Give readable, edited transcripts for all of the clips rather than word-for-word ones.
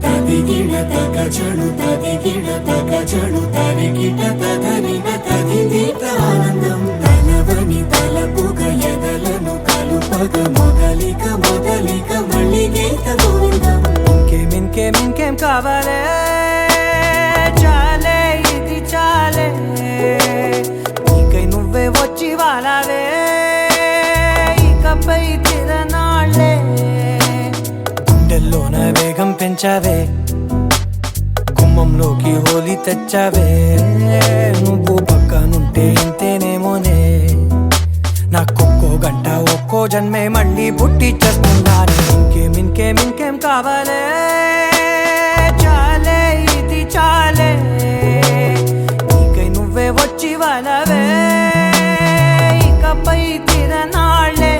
తదిగిడ తగచడు తదిగిడ తగచడు తరిగిట తదరిన తదిదీత ఆనందం తలవని తలపుగ ఎదలను కలుపగ మొదలిక మొదలిక మళ్ళీ గీత గోవిందం. ఇంకేం కావాలే చాలే ఇది చాలే నీకై నువ్వే వచ్చి వాలావే ఇకపై తిరనాళ్ళే గుండెల్లోన వేగం పెంచావే గుమ్మంలోకి హోలీ తెచ్చావే నువ్వు పక్కనుంటే ఇంతేనేమోనే నాకొక్కో గంట ఒక్కో జన్మే మళ్ళీ పుట్టి చేస్తున్నాను. ఇంకేం కావాలే చాలే ఇది చాలే నీకై నువ్వే వచ్చి వాలవే ఇకపై తిరనాళ్ళే.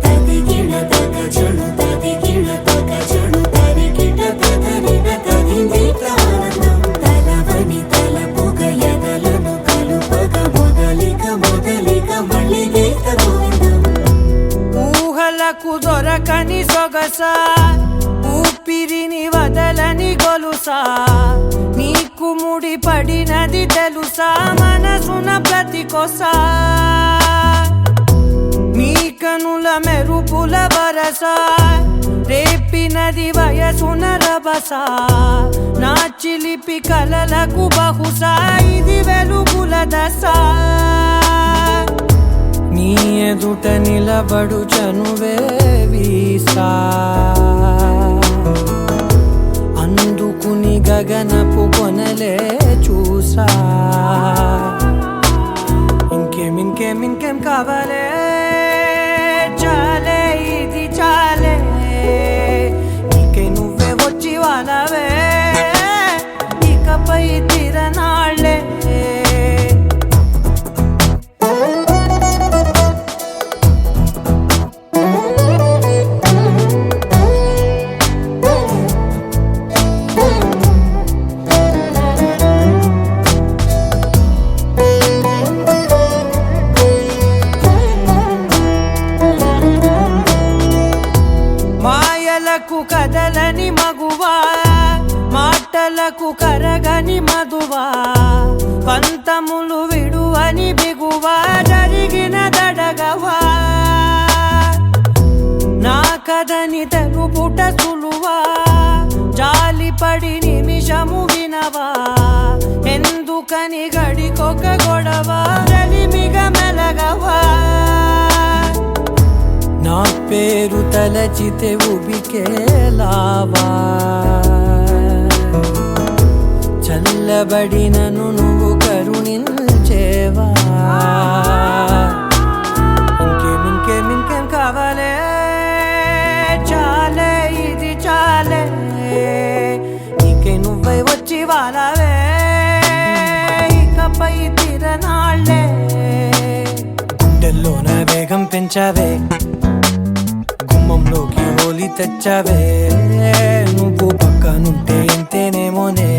తదిగిడ తగచడు తదిగిడ తగచడు తరిగిట తదరిన తదిదీత ఆనందం తలవని తలపుగ ఎదలను కలుపగ మొదలిక మొదలిక మళ్ళీ గీత గోవిందం. ఊహలకు దొరకని సొగసా ఊపిరిని వదలని గొలుసా నీకు ముడి పడినది తెలుసా మనసున ప్రతి కొసా నీ కనుల మెరుపుల వరసా రేపినది వయసున రభసా నా చిలిపి కలలకు బహుశా ఇది వెలుగుల దశ నీ ఎదుట నిలబడు చనువే వీసా అందుకుని గగనపు కొనలే చూసా. ఇంకేం కావాలే చాలే ఇది చాలే నీకై నువ్వే వచ్చి వాలవే ఇకపై తిరనాళ్ళే. మాయలకు కదలని మగువా మాటలకు కరగని మధువా పంతములు విడువని బిగువా జరిగిన దడగవా నా కథని తెలుపుట సులువా జాలిపడి నిమిషము వినవా ఎందుకని గడికొక గొడవ రలిమిగ మెలగవా నా పేరు తలచితే ఉబికేలావా చల్లబడినను నువ్వు కరుణించేవా. ఇంకేం కావాలే చాలే ఇది చాలే నీకై నువ్వై వచ్చి వాలవే ఇకపై తిరనాళ్ళే గుండెల్లోన వేగం పెంచావే గుమ్మంలోకి హోలీ తెచ్చావే నువ్వు పక్కనుంటే ఇంతేనేమోనే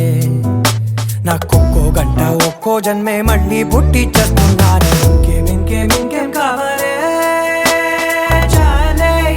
నాకొక్కో గంట ఒక్కో జన్మే మళ్ళీ పుట్టి చేస్తున్నాను. ఇంకేం